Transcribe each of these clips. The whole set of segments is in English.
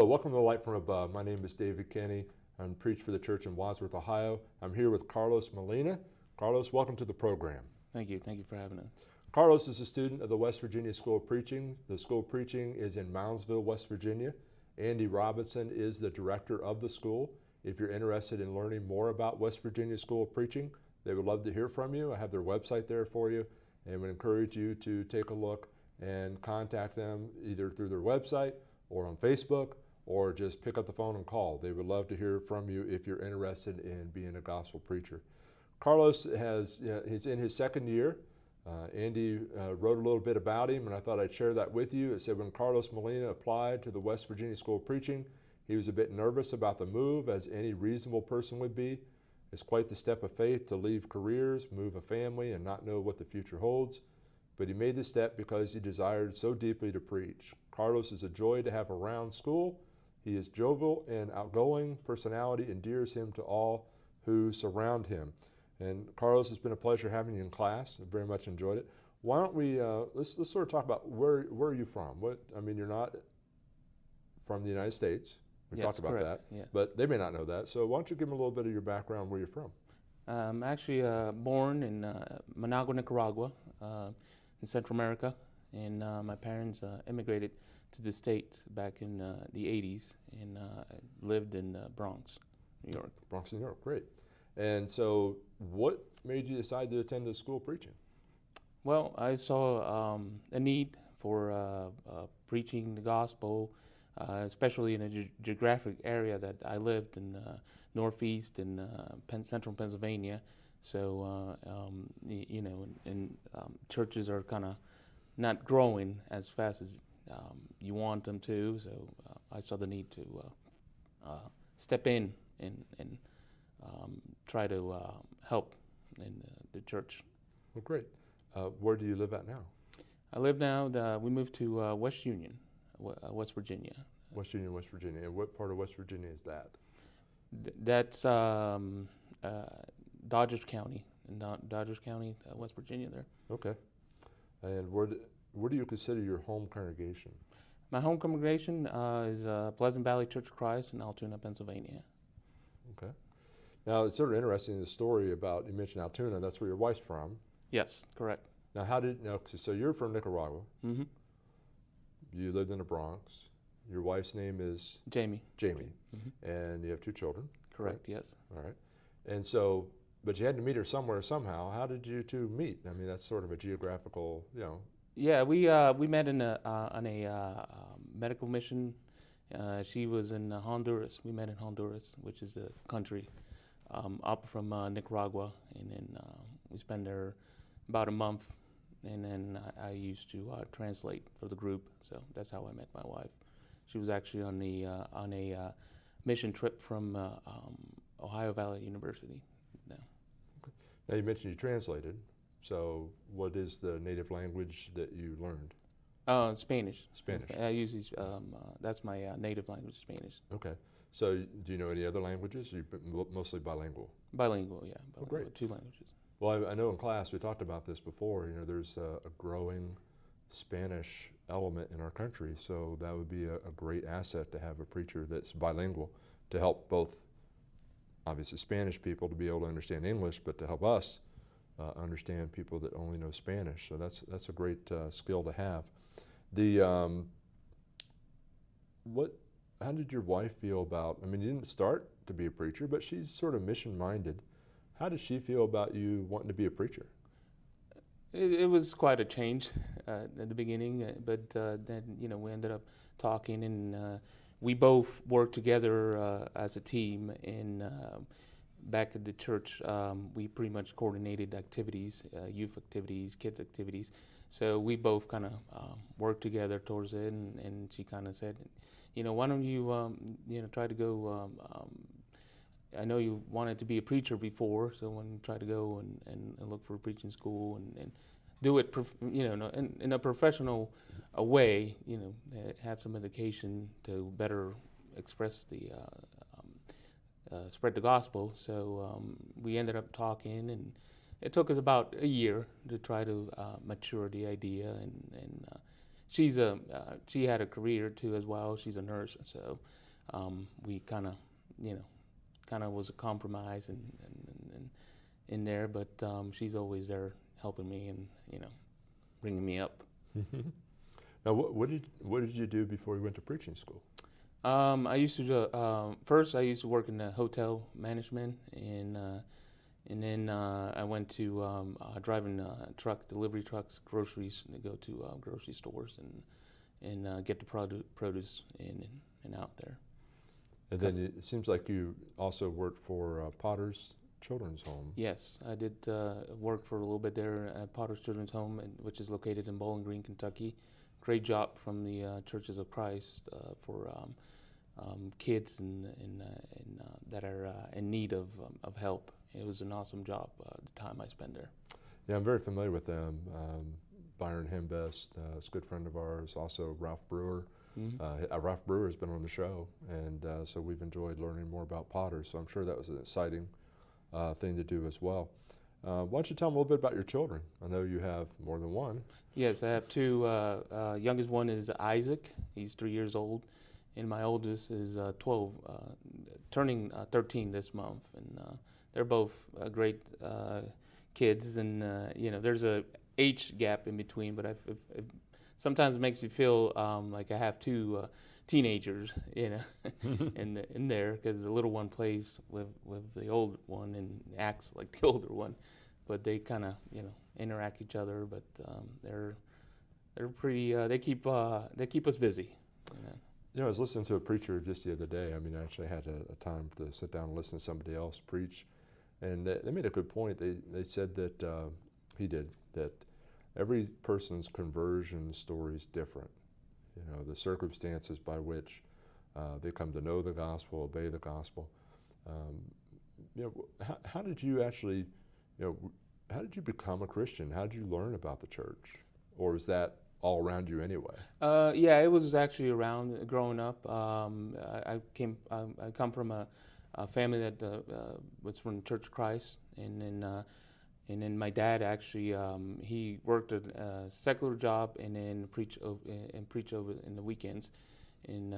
Hello, welcome to the Light from Above. My name is David Kenney. I'm preach for the church in Wadsworth, Ohio. I'm here with Carlos Molina. Carlos, welcome to the program. Thank you. Thank you for having us. Carlos is a student of the West Virginia School of Preaching. The School of Preaching is in Moundsville, West Virginia. Andy Robison is the director of the school. If you're interested in learning more about West Virginia School of Preaching, they would love to hear from you. I have their website there for you and would encourage you to take a look and contact them either through their website or on Facebook, or just pick up the phone and call. They would love to hear from you if you're interested in being a gospel preacher. Carlos he's in his second year. Andy wrote a little bit about him, and I thought I'd share that with you. It said when Carlos Molina applied to the West Virginia School of Preaching, he was a bit nervous about the move, as any reasonable person would be. It's quite the step of faith to leave careers, move a family, and not know what the future holds. But he made the step because he desired so deeply to preach. Carlos is a joy to have around school. He is jovial and outgoing. Personality endears him to all who surround him. And Carlos, it's been a pleasure having you in class. I very much enjoyed it. Why don't we let's sort of talk about where are you from? You're not from the United States. We talked about correct. that, Yeah. but they may not know that. So why don't you give them a little bit of your background, where you're from? I'm actually born in Managua, Nicaragua, in Central America, and my parents immigrated to the States back in the 80s and lived in Bronx, New York. Bronx, New York, great. And so what made you decide to attend the school of preaching? Well, I saw a need for preaching the gospel, especially in a geographic area that I lived in, northeast and central Pennsylvania. So, churches are kind of not growing as fast as you want them to. So I saw the need to step in and try to help in the church. Well, great. Where do you live at now? I live now, we moved to West Union, West Virginia. West Union, West Virginia. And what part of West Virginia is that? That's Dodgers County, West Virginia there. Okay. And where do you consider your home congregation? My home congregation is Pleasant Valley Church of Christ in Altoona, Pennsylvania. Okay. Now, it's sort of interesting, the story about, you mentioned Altoona, that's where your wife's from. Yes, correct. Now, so you're from Nicaragua. Mm-hmm. You lived in the Bronx. Your wife's name is? Jamie. Mm-hmm. And you have 2 children? Correct, yes. All right. And so, but you had to meet her somewhere, somehow. How did you two meet? I mean, that's sort of a geographical, Yeah, we met on a medical mission. She was in Honduras. We met in Honduras, which is the country up from Nicaragua, and then we spent there about a month, and then I used to translate for the group. So that's how I met my wife. She was actually on a mission trip from Ohio Valley University. Now you mentioned you translated. So what is the native language that you learned? Spanish. Spanish. I usually that's my native language, Spanish. Okay. So do you know any other languages? You've been mostly bilingual. Bilingual, yeah. Bilingual, great. 2 languages. Well, I know in class we talked about this before. There's a growing Spanish element in our country, so that would be a great asset to have a preacher that's bilingual to help both, obviously, Spanish people to be able to understand English, but to help us understand people that only know Spanish. So that's a great skill to have. How did your wife feel about? I mean, you didn't start to be a preacher, but she's sort of mission-minded. How did she feel about you wanting to be a preacher? It was quite a change at the beginning, but then we ended up talking, and we both worked together as a team. And back at the church, we pretty much coordinated activities, youth activities, kids activities. So we both kind of worked together towards it. And she kind of said, why don't you try to go. I know you wanted to be a preacher before, so when you try to go and look for a preaching school and do it, in a professional way, have some education to better express the spread the gospel. So we ended up talking, and it took us about a year to try to mature the idea. And she had a career too as well. She's a nurse, so we kind of was a compromise and in there, but she's always there helping me and bringing me up. Now, what did you do before you went to preaching school? I used to first I used to work in the hotel management, and then I went to driving delivery trucks, groceries, to go to grocery stores and get the produce in and out there. And then it seems like you also worked for Potter's Children's Home. Yes, I did work for a little bit there at Potter's Children's Home, which is located in Bowling Green, Kentucky. Great job from the Churches of Christ for kids that are in need of help. It was an awesome job the time I spent there. Yeah, I'm very familiar with them. Byron Hembest is a good friend of ours. Also, Ralph Brewer. Mm-hmm. Ralph Brewer has been on the show, and so we've enjoyed learning more about Potter. So I'm sure that was an exciting thing to do as well. Why don't you tell them a little bit about your children? I know you have more than one. Yes, I have two. Youngest one is Isaac. He's 3 years old, and my oldest is 12, turning 13 this month. And they're both great kids, and there's a age gap in between, but it sometimes makes me feel like I have two teenagers, in there, because the little one plays with the old one and acts like the older one, but they kind of interact each other. But they're pretty. They keep us busy. I was listening to a preacher just the other day. I mean, I actually had a time to sit down and listen to somebody else preach, and they made a good point. They said that that every person's conversion story is different. The circumstances by which they come to know the gospel, obey the gospel. How did you actually, how did you become a Christian? How did you learn about the church? Or was that all around you anyway? Yeah, it was actually around growing up. I come from a family that was from Church of Christ, and then my dad actually he worked a secular job and then preach over in the weekends. And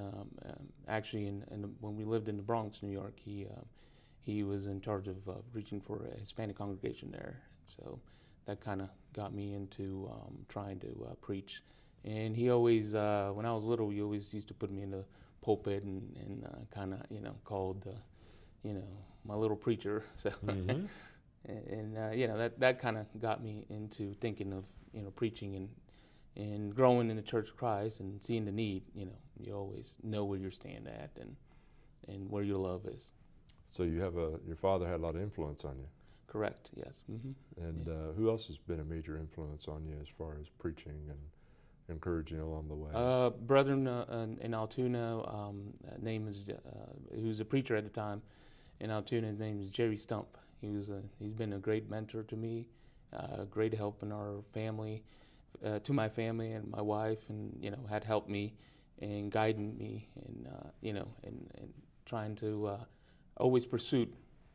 actually, when we lived in the Bronx, New York, he was in charge of preaching for a Hispanic congregation there. So that kind of got me into trying to preach. And he always, when I was little, he always used to put me in the pulpit and kind of called my little preacher. So. Mm-hmm. And that kind of got me into thinking of preaching and growing in the Church of Christ and seeing the need. You always know where you stand at and where your love is. So your father had a lot of influence on you. Correct. Yes. Mm-hmm. And who else has been a major influence on you as far as preaching and encouraging along the way? Brother in Altoona, name is he was a preacher at the time in Altoona. His name is Jerry Stump. He's been a great mentor to me, great help in our family, to my family and my wife, and had helped me and guided me, and trying to always pursue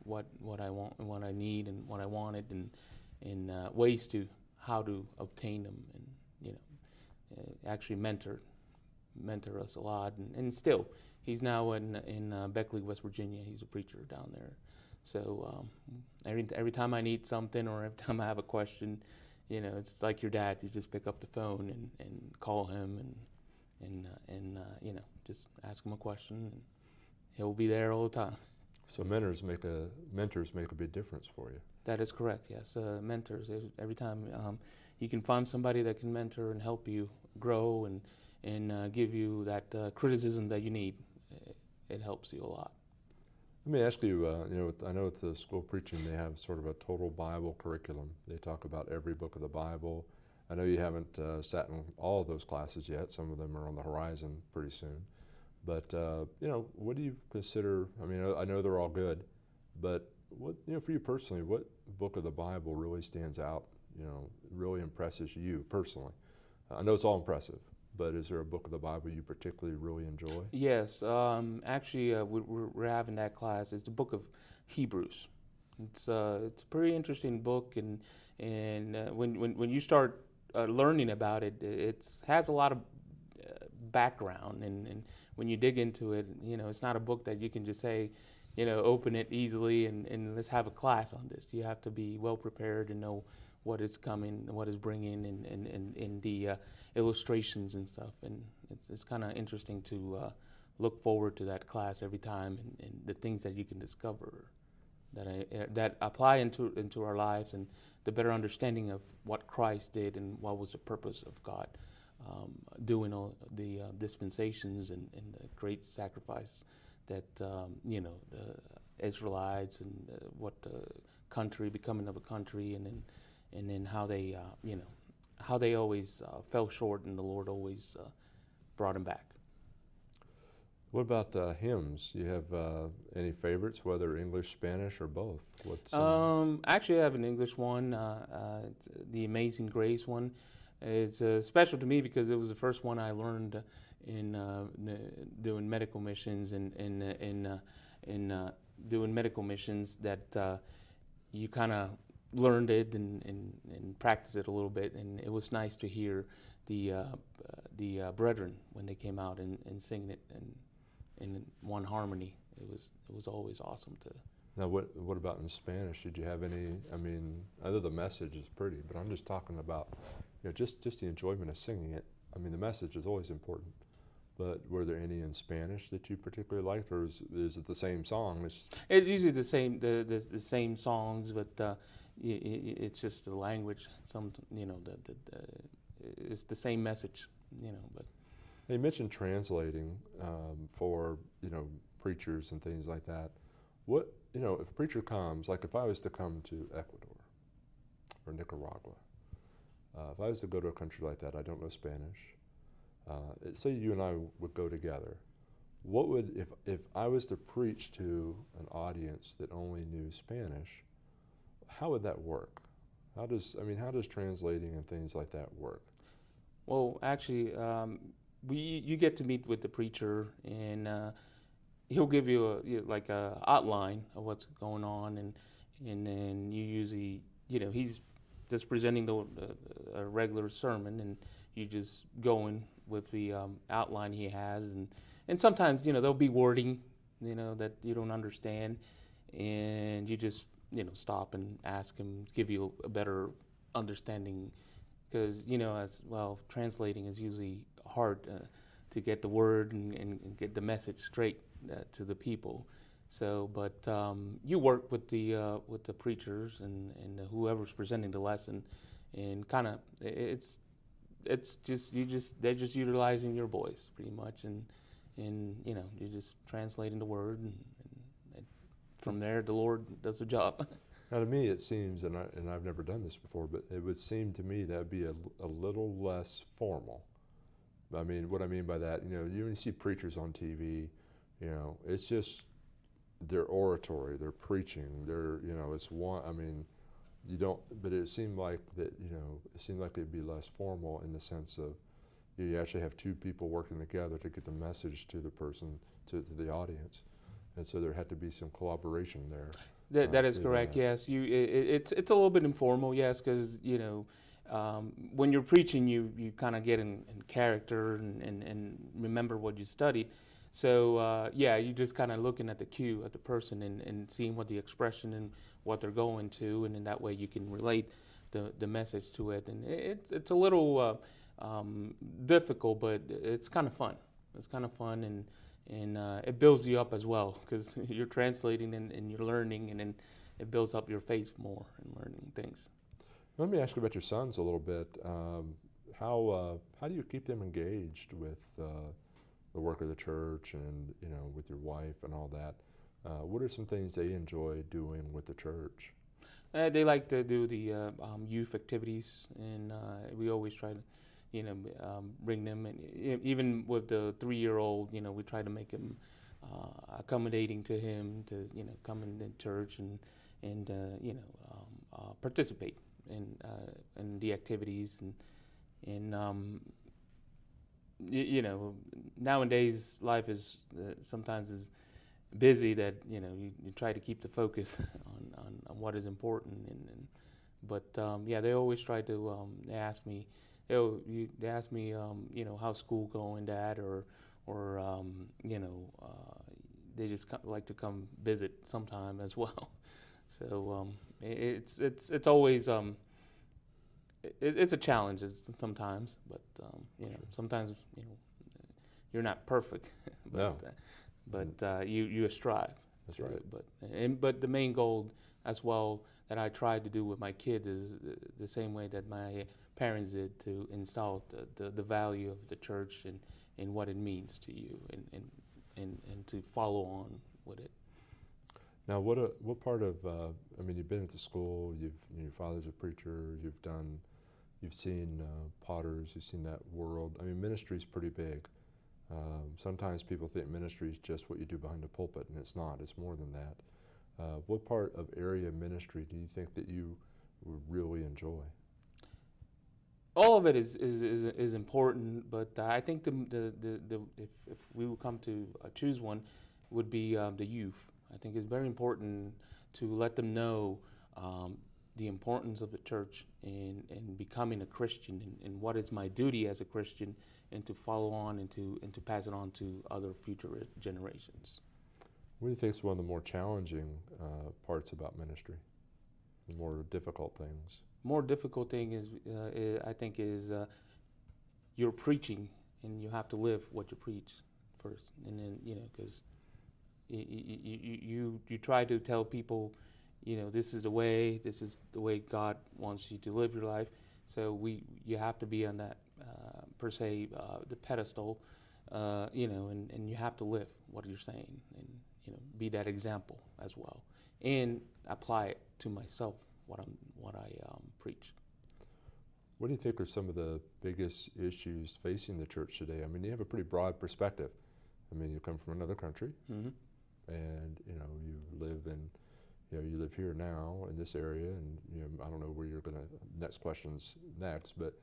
what I want and what I need and what I wanted, and ways to how to obtain them, and actually mentor us a lot, and still he's now in Beckley, West Virginia. He's a preacher down there. So every time I need something or every time I have a question, it's like your dad. You just pick up the phone and call him and just ask him a question, and he'll be there all the time. So mentors make a big difference for you. That is correct. Yes, mentors. Every time you can find somebody that can mentor and help you grow and give you that criticism that you need, it helps you a lot. Let me ask you, I know at the school of preaching they have sort of a total Bible curriculum. They talk about every book of the Bible. I know you haven't sat in all of those classes yet. Some of them are on the horizon pretty soon. But, what do you consider, I know they're all good, but what, for you personally, what book of the Bible really stands out, really impresses you personally? I know it's all impressive. But is there a book of the Bible you particularly really enjoy? Yes, actually, we're having that class. It's the book of Hebrews. It's a pretty interesting book, and when you start learning about it, it has a lot of background, and when you dig into it, it's not a book that you can just say, open it easily and let's have a class on this. You have to be well prepared and know what is coming, what is bringing, and the illustrations and stuff. And it's kind of interesting to look forward to that class every time, and the things that you can discover that apply into our lives, and the better understanding of what Christ did and what was the purpose of God doing all the dispensations and the great sacrifice that the Israelites and what country becoming of a country, and then how they how they always fell short, and the Lord always brought them back. What about hymns? You have any favorites, whether English, Spanish, or both? Actually, I have an English one. It's the Amazing Grace one. It's special to me because it was the first one I learned in doing medical missions, and in doing medical missions, that you kind of learned it and practiced it a little bit, and it was nice to hear the brethren when they came out and singing it in one harmony. It was always awesome to. Now, what about in Spanish? Did you have any? I mean, other the message is pretty, but I'm just talking about, just the enjoyment of singing it. I mean, the message is always important. But were there any in Spanish that you particularly liked, or is it the same song? It's usually the same songs, but it's just the language. It's the same message, But you mentioned translating for preachers and things like that. What if a preacher comes, like if I was to come to Ecuador or Nicaragua, if I was to go to a country like that, I don't know Spanish. Say you and I would go together. What would if I was to preach to an audience that only knew Spanish? How would that work? How does translating and things like that work? Well, actually, you get to meet with the preacher, and he'll give you a outline of what's going on, and then you usually he's just presenting a regular sermon, and you just going with the outline he has, and sometimes there'll be wording that you don't understand, and you just stop and ask him, give you a better understanding, because as well, translating is usually hard to get the word and get the message straight to the people. So, but you work with the preachers and whoever's presenting the lesson, and kind of they're just utilizing your voice pretty much, and you're just translating the word, and from there the Lord does the job. Now, to me, it seems, and I've never done this before, but it would seem to me that would be a little less formal. I mean, what I mean by that, you see preachers on TV, it's just their oratory, their preaching, it's one. I mean, you don't. But it seemed like that, it seemed like it'd be less formal in the sense of you actually have two people working together to get the message to the person, to the audience, and so there had to be some collaboration there. That is correct. Yes, it's a little bit informal. Yes, because when you're preaching, you kind of get in character and remember what you studied. So you just kind of looking at the cue at the person and seeing what the expression and what they're going to, and in that way you can relate the message to it. And it's a little difficult, but it's kind of fun. It's kind of fun, and it builds you up as well, because you're translating and you're learning, and then it builds up your faith more in learning things. Let me ask you about your sons a little bit. How do you keep them engaged with the work of the church, and with your wife and all that? What are some things they enjoy doing with the church? They like to do the youth activities, and we always try to bring them, and even with the 3-year-old, we try to make him accommodating to him to come in the church and participate in the activities, and nowadays life is sometimes is busy, that you try to keep the focus on what is important, but they always try to they ask me they ask me, how's school going, Dad, or they just like to come visit sometime as well. So it's always it's a challenge sometimes, but Sure. sometimes you're not perfect, No. but you strive. That's right. But the main goal as well that I try to do with my kids is the same way that my parents did, to install the value of the church and what it means to you, and to follow on with it. Now, what part of you've been at the school. Your father's a preacher. You've seen potters. You've seen that world. I mean, ministry's pretty big. Sometimes people think ministry is just what you do behind the pulpit, and it's not. It's more than that. What part of area ministry do you think that you would really enjoy? All of it is important, but I think if we would come to choose one, would be the youth. I think it's very important to let them know the importance of the church and becoming a Christian, and what is my duty as a Christian, and to follow on and to pass it on to other future generations. What do you think is one of the more challenging parts about ministry? The more difficult things? More difficult thing I think is you're preaching, and you have to live what you preach first, and then because you try to tell people, this is the way God wants you to live your life. So you have to be on that per se the pedestal, and you have to live what you're saying, and be that example as well, and apply it to myself what I preach. What do you think are some of the biggest issues facing the church today? I mean, you have a pretty broad perspective. I mean, you come from another country, Mm-hmm. and you live here now in this area, and I don't know where you're going to next questions next, but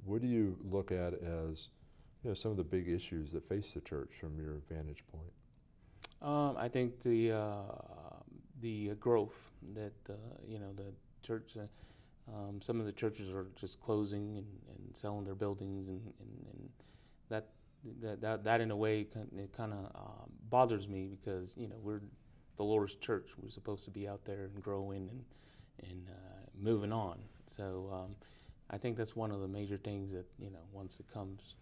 what do you look at as some of the big issues that face the church from your vantage point? I think the growth that the church. Some of the churches are just closing and selling their buildings, and that in a way it kind of bothers me, because we're the Lord's church. We're supposed to be out there and growing and moving on. So I think that's one of the major things that once it comes,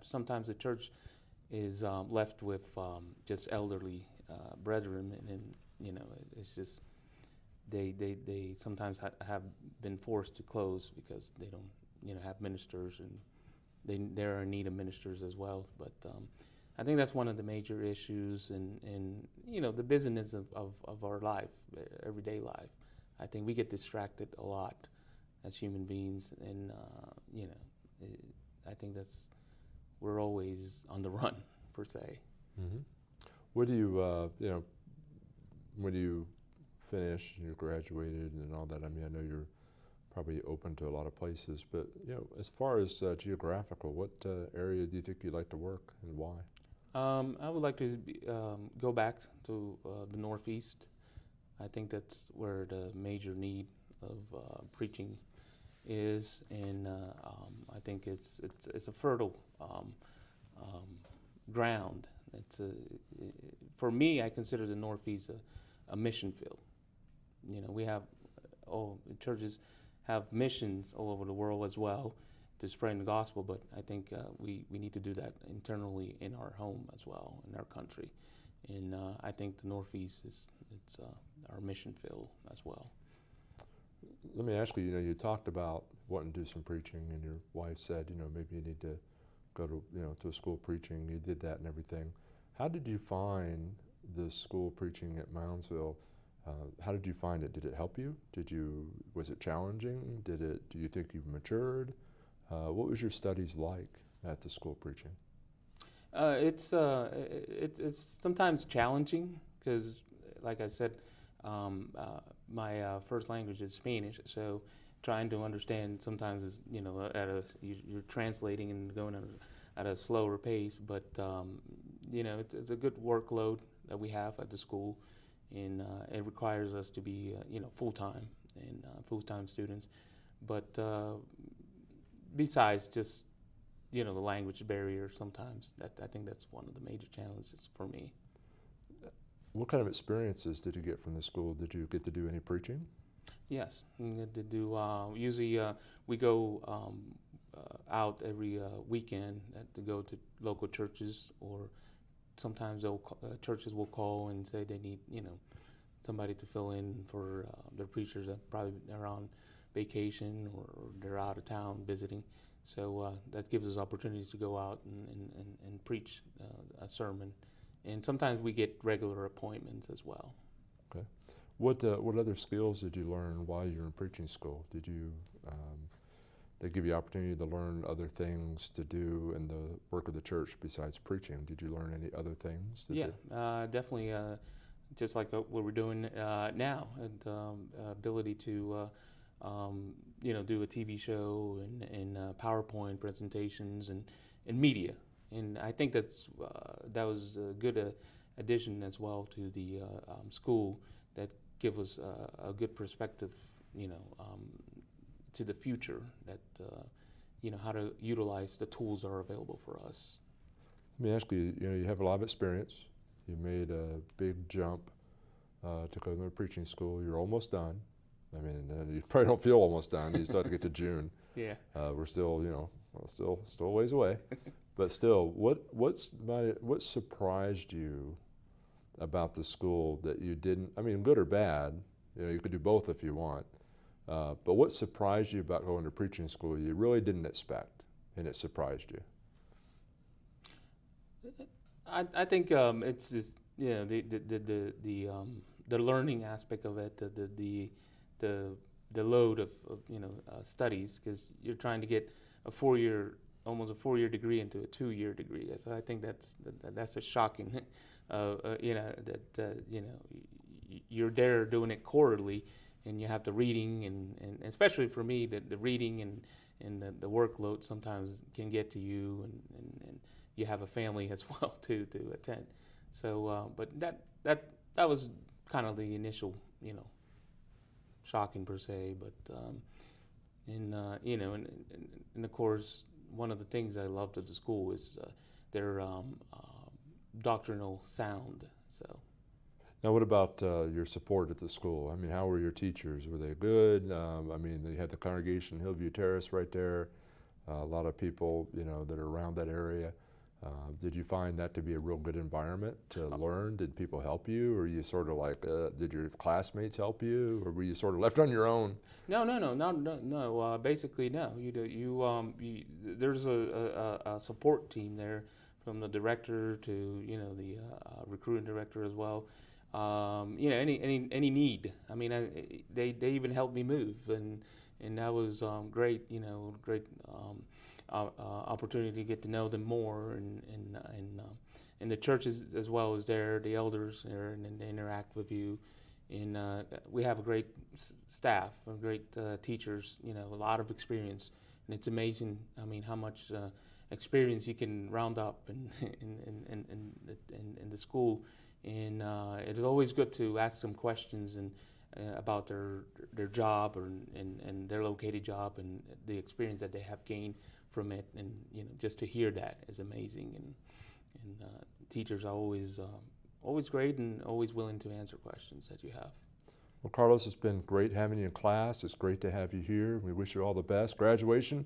sometimes the church is left with just elderly brethren, and it's just they sometimes have been forced to close because they don't have ministers, and they're in need of ministers as well. But I think that's one of the major issues, and the busyness of our life, everyday life. I think we get distracted a lot as human beings, and I think we're always on the run per se. Mm-hmm. What do you when you finish and you graduated and all that? I mean, I know you're probably open to a lot of places, but as far as geographical, what area do you think you'd like to work, and why? I would like to go back to the Northeast. I think that's where the major need of preaching is, and I think it's a fertile ground. For me, I consider the Northeast a mission field. We have churches have missions all over the world as well to spread the gospel, but I think we need to do that internally in our home as well, in our country. And I think the Northeast it's our mission field as well. Let me ask you, you talked about wanting to do some preaching, and your wife said, maybe you need to go to a school preaching. You did that and everything. How did you find the school preaching at Moundsville? How did you find it? Did it help you? Was it challenging? Do you think you've matured? What was your studies like at the school preaching? It's sometimes challenging because, like I said, my first language is Spanish, so trying to understand sometimes is you're translating and going at a slower pace, but it's a good workload that we have at the school, and it requires us to be full time and full-time students. But besides just the language barrier, sometimes I think that's one of the major challenges for me. What kind of experiences did you get from the school? Did you get to do any preaching? Yes, we get to do. Usually, we go out every weekend to go to local churches, or sometimes churches will call and say they need, somebody to fill in for their preachers that probably are on vacation or they're out of town visiting. So that gives us opportunities to go out and preach a sermon. And sometimes we get regular appointments as well. Okay. What other skills did you learn while you were in preaching school? Did you they give you opportunity to learn other things to do in the work of the church besides preaching? Did you learn any other things? Definitely. Just like what we're doing now, and ability to do a TV show and PowerPoint presentations and media. And I think that was a good addition as well to the school that give us a good perspective, to the future, that how to utilize the tools that are available for us. Let me ask you, you have a lot of experience. You made a big jump to go to preaching school. You're almost done. I mean, you probably don't feel almost done. You still have to get to June. Yeah. We're still, still a ways away. But still, what surprised you about the school that you didn't? I mean, good or bad. You could do both if you want. But what surprised you about going to preaching school you really didn't expect, and it surprised you? I think it's just the learning aspect of it, the load of studies, because you're trying to get almost a 4-year degree into a 2-year degree. So I think that's a shocking, you're there doing it quarterly, and you have the reading and especially for me, the reading and the workload sometimes can get to you, and you have a family as well to attend. So, but that was kind of the initial, shocking per se. But and of course, one of the things I loved of the school is their doctrinal sound. So. Now, what about your support at the school? I mean, how were your teachers? Were they good? I mean, they had the congregation Hillview Terrace right there. A lot of people, that are around that area. Did you find that to be a real good environment to learn? Did people help you, or were you sort of like, did your classmates help you, or were you sort of left on your own? No. Basically, no. There's a support team there, from the director to the recruiting director as well. Any need. I mean, they even helped me move, and that was great. Great opportunity to get to know them more, and the churches as well as there, the elders there, and they interact with you. And we have a great staff, great teachers. A lot of experience, and it's amazing. I mean, how much experience you can round up in the school. And it is always good to ask some questions and about their job and their located job and the experience that they have gained from it. And just to hear that is amazing. And teachers are always great and always willing to answer questions that you have. Well, Carlos, it's been great having you in class. It's great to have you here. We wish you all the best. Graduation,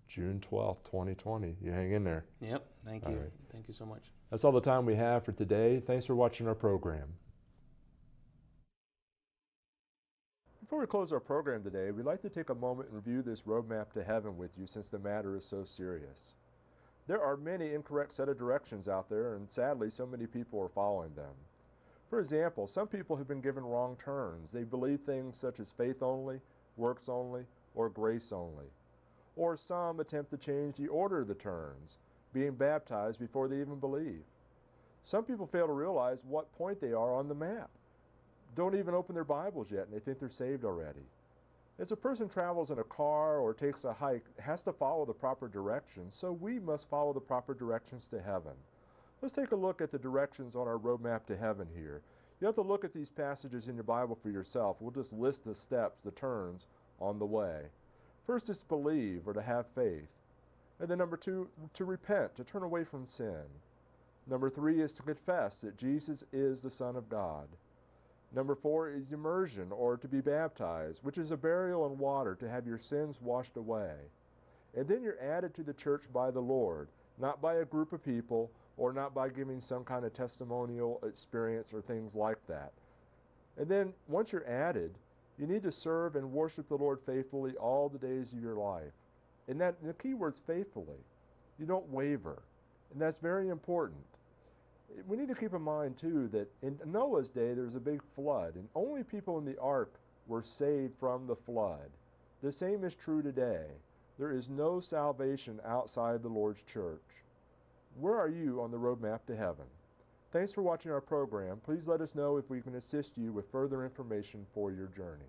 June 12th, 2020. You hang in there. Yep. Thank you. All right. Thank you so much. That's all the time we have for today. Thanks for watching our program. Before we close our program today, we'd like to take a moment and review this roadmap to heaven with you, since the matter is so serious. There are many incorrect set of directions out there, and sadly, so many people are following them. For example, some people have been given wrong turns. They believe things such as faith only, works only, or grace only. Or some attempt to change the order of the turns, being baptized before they even believe. Some people fail to realize what point they are on the map. Don't even open their Bibles yet, and they think they're saved already. As a person travels in a car or takes a hike, has to follow the proper directions, so we must follow the proper directions to heaven. Let's take a look at the directions on our roadmap to heaven here. You have to look at these passages in your Bible for yourself. We'll just list the steps, the turns on the way. First is to believe or to have faith. And then number 2, to repent, to turn away from sin. Number 3 is to confess that Jesus is the Son of God. Number 4 is immersion, or to be baptized, which is a burial in water to have your sins washed away. And then you're added to the church by the Lord, not by a group of people, or not by giving some kind of testimonial experience or things like that. And then once you're added, you need to serve and worship the Lord faithfully all the days of your life. And the key word's faithfully. You don't waver. And that's very important. We need to keep in mind, too, that in Noah's day there was a big flood, and only people in the ark were saved from the flood. The same is true today. There is no salvation outside the Lord's church. Where are you on the roadmap to heaven? Thanks for watching our program. Please let us know if we can assist you with further information for your journey.